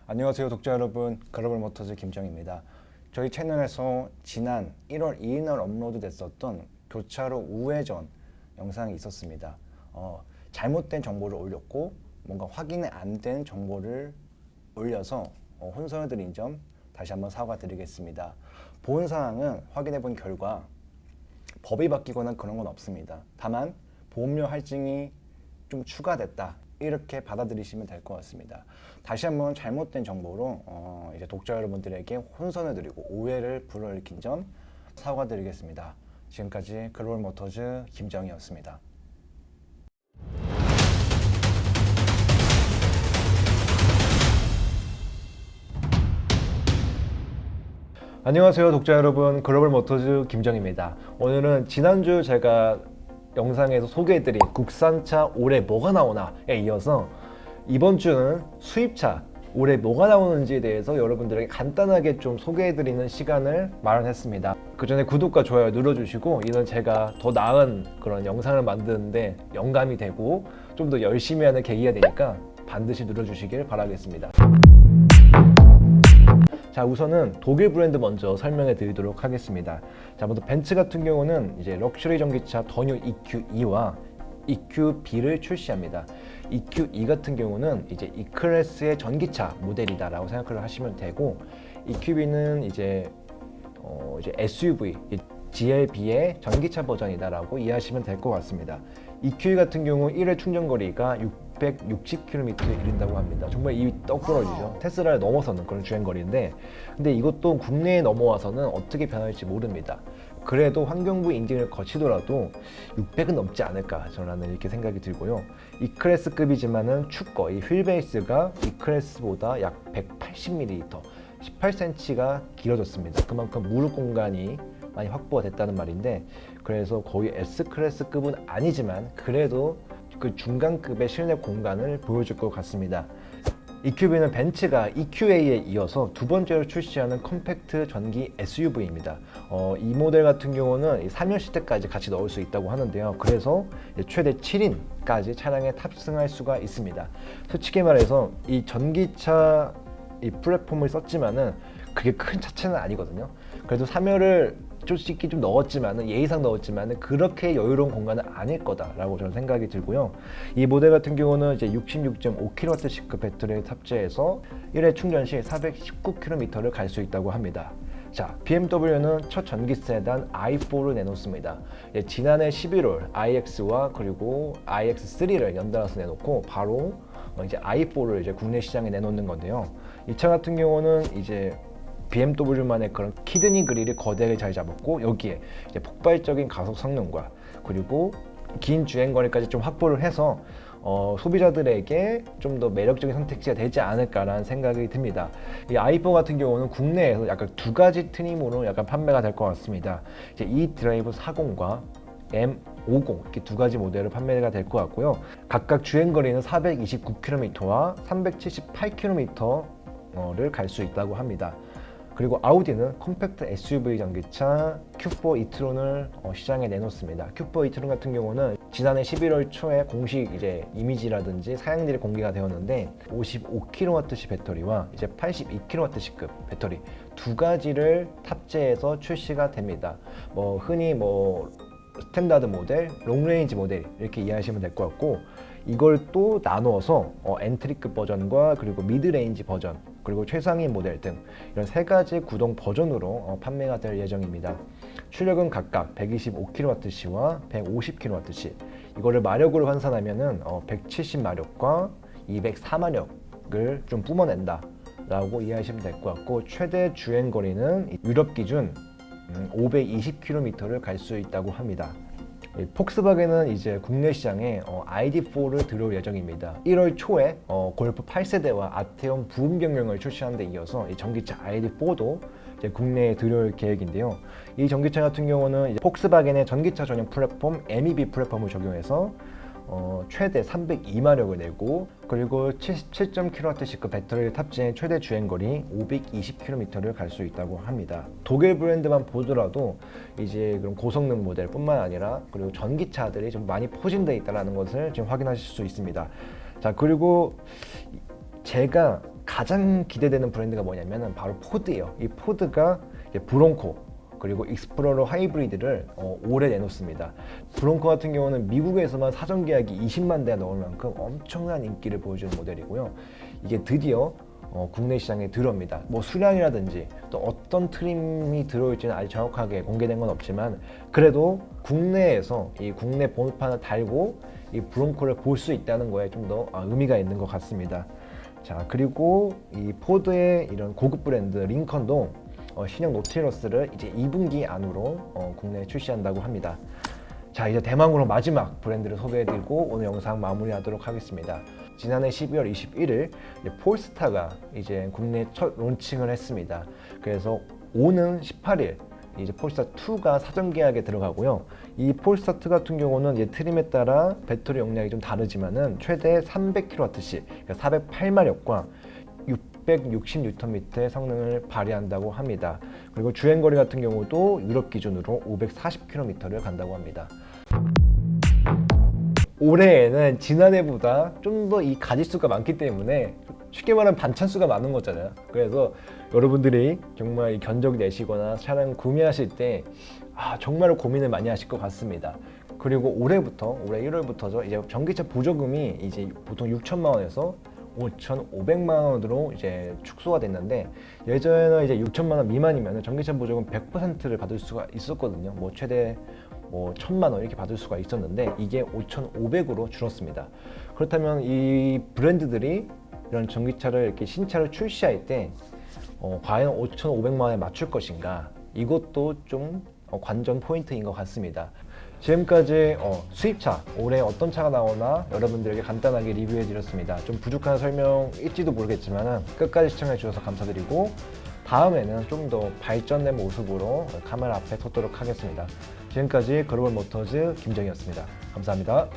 안녕하세요 독자 여러분, 글로벌모터즈 김정입니다. 저희 채널에서 지난 1월 2일 날 업로드 됐었던 교차로 우회전 영상이 있었습니다. 잘못된 정보를 올렸고 뭔가 확인이 안 된 정보를 올려서 혼선을 드린 점 다시 한번 사과드리겠습니다. 본 사항은 확인해 본 결과 법이 바뀌거나 그런 건 없습니다. 다만 보험료 할증이 좀 추가됐다, 이렇게 받아들이시면 될 것 같습니다. 다시 한번 잘못된 정보로 이제 독자 여러분들에게 혼선을 드리고 오해를 불러일으킨 점 사과드리겠습니다. 지금까지 글로벌모터즈 김정이었습니다. 안녕하세요 독자 여러분, 글로벌모터즈 김정입니다. 오늘은 지난주 제가 영상에서 소개해드린 국산차 올해 뭐가 나오나에 이어서 이번 주는 수입차 올해 뭐가 나오는지에 대해서 여러분들에게 간단하게 좀 소개해드리는 시간을 마련했습니다. 그 전에 구독과 좋아요 눌러주시고, 이는 제가 더 나은 그런 영상을 만드는데 영감이 되고 좀 더 열심히 하는 계기가 되니까 반드시 눌러주시길 바라겠습니다. 자, 우선은 독일 브랜드 먼저 설명해 드리도록 하겠습니다. 자, 먼저 벤츠 같은 경우는 이제 럭셔리 전기차 더 뉴 EQ2와 EQ-B를 출시합니다. EQ2 같은 경우는 이제 E클래스의 전기차 모델이다라고 생각을 하시면 되고, EQ-B는 이제 SUV, GLB의 전기차 버전이다라고 이해하시면 될 것 같습니다. EQ 같은 경우 1회 충전 거리가 660km에 이른다고 합니다. 정말 입이 떡 부러지죠. 테슬라를 넘어서는 그런 주행거리인데, 근데 이것도 국내에 넘어와서는 어떻게 변할지 모릅니다. 그래도 환경부 인증을 거치더라도 600은 넘지 않을까 저는 이렇게 생각이 들고요. E클래스급이지만은 축거, 이 휠베이스가 E클래스보다 약 180mm, 18cm가 길어졌습니다. 그만큼 무릎 공간이 많이 확보가 됐다는 말인데, 그래서 거의 S클래스급은 아니지만 그래도 그 중간급의 실내 공간을 보여줄 것 같습니다. EQB는 벤츠가 EQA에 이어서 두 번째로 출시하는 컴팩트 전기 SUV입니다. 이 모델 같은 경우는 3열 시트까지 같이 넣을 수 있다고 하는데요. 그래서 최대 7인까지 차량에 탑승할 수가 있습니다. 솔직히 말해서 이 전기차 이 플랫폼을 썼지만은 그게 큰 차체는 아니거든요. 그래도 3열을 솔직히 좀 넣었지만은, 예의상 넣었지만은 그렇게 여유로운 공간은 아닐 거다라고 저는 생각이 들고요. 이 모델 같은 경우는 이제 66.5kWh급 배터리를 탑재해서 1회 충전 시 419km를 갈 수 있다고 합니다. 자, BMW는 첫 전기 세단 i4를 내놓습니다. 지난해 11월 iX와 그리고 iX3를 연달아서 내놓고 바로 이제 i4를 이제 국내 시장에 내놓는 건데요. 이 차 같은 경우는 이제 BMW만의 그런 키드니 그릴이 거대하게 자리 잡았고, 여기에 이제 폭발적인 가속 성능과 그리고 긴 주행거리까지 좀 확보를 해서 소비자들에게 좀 더 매력적인 선택지가 되지 않을까라는 생각이 듭니다. 이 i4 같은 경우는 국내에서 약간 두 가지 트림으로 약간 판매가 될 것 같습니다. 이제 e드라이브 40과 M50 이렇게 두 가지 모델을 판매가 될 것 같고요. 각각 주행거리는 429km와 378km를 갈 수 있다고 합니다. 그리고 아우디는 컴팩트 SUV 전기차 Q4 e-tron을 시장에 내놓습니다. Q4 e-tron 같은 경우는 지난해 11월 초에 공식 이제 이미지라든지 사양들이 공개가 되었는데, 55kWh 배터리와 이제 82kWh급 배터리 두 가지를 탑재해서 출시가 됩니다. 흔히 스탠다드 모델, 롱레인지 모델 이렇게 이해하시면 될 것 같고, 이걸 또 나누어서 엔트리급 버전과 그리고 미드레인지 버전, 그리고 최상위 모델 등 이런 세 가지 구동 버전으로 판매가 될 예정입니다. 출력은 각각 125kWh와 150kWh, 이거를 마력으로 환산하면은 170마력과 204마력을 좀 뿜어낸다 라고 이해하시면 될 것 같고, 최대 주행거리는 유럽 기준 520km를 갈 수 있다고 합니다. 폭스바겐은 이제 국내 시장에 ID4를 들여올 예정입니다. 1월 초에 골프 8세대와 아테온 부분 변경을 출시하는 데 이어서 이 전기차 ID4도 이제 국내에 들여올 계획인데요. 이 전기차 같은 경우는 이제 폭스바겐의 전기차 전용 플랫폼 MEB 플랫폼을 적용해서 최대 302마력을 내고, 그리고 77.kWh급 배터리를 탑재한 최대 주행거리 520km를 갈 수 있다고 합니다. 독일 브랜드만 보더라도 이제 그런 고성능 모델뿐만 아니라 그리고 전기차들이 좀 많이 포진되어 있다는 것을 지금 확인하실 수 있습니다. 자, 그리고 제가 가장 기대되는 브랜드가 뭐냐면 바로 포드예요. 이 포드가 이제 브론코 그리고 익스플로러 하이브리드를 올해 내놓습니다. 브론코 같은 경우는 미국에서만 사전 계약이 20만 대가 넘을 만큼 엄청난 인기를 보여주는 모델이고요. 이게 드디어 국내 시장에 들어옵니다. 뭐 수량이라든지 또 어떤 트림이 들어올지는 아직 정확하게 공개된 건 없지만 그래도 국내에서 이 국내 번호판을 달고 이 브론코를 볼 수 있다는 거에 좀 더 의미가 있는 것 같습니다. 자, 그리고 이 포드의 이런 고급 브랜드 링컨도 신형 노틸러스를 이제 2분기 안으로 국내에 출시한다고 합니다. 자, 이제 대망으로 마지막 브랜드를 소개해드리고 오늘 영상 마무리하도록 하겠습니다. 지난해 12월 21일 폴스타가 이제 국내에 첫 론칭을 했습니다. 그래서 오는 18일 이제 폴스타 2가 사전 계약에 들어가고요. 이 폴스타 2 같은 경우는 이제 트림에 따라 배터리 용량이 좀 다르지만은 최대 300kWh, 그러니까 408마력과 660Nm의 성능을 발휘한다고 합니다. 그리고 주행거리 같은 경우도 유럽 기준으로 540km를 간다고 합니다. 올해에는 지난해보다 좀 더 이 가짓수가 많기 때문에 쉽게 말하면 반찬수가 많은 거잖아요. 그래서 여러분들이 정말 이 견적 내시거나 차량 구매하실 때 정말 고민을 많이 하실 것 같습니다. 그리고 올해 1월부터죠. 이제 전기차 보조금이 이제 보통 6천만 원에서 5,500만 원으로 이제 축소가 됐는데 예전에는 이제 6천만 원 미만이면 전기차 보조금 100%를 받을 수가 있었거든요. 뭐 최대 1,000만 원 이렇게 받을 수가 있었는데 이게 5,500으로 줄었습니다. 그렇다면 이 브랜드들이 이런 전기차를 이렇게 신차를 출시할 때 과연 5,500만 원에 맞출 것인가? 이것도 좀 관전 포인트인 것 같습니다. 지금까지 수입차 올해 어떤 차가 나오나 여러분들에게 간단하게 리뷰해 드렸습니다. 좀 부족한 설명일지도 모르겠지만 끝까지 시청해 주셔서 감사드리고 다음에는 좀 더 발전된 모습으로 카메라 앞에 섰도록 하겠습니다. 지금까지 글로벌 모터즈 김정희였습니다. 감사합니다.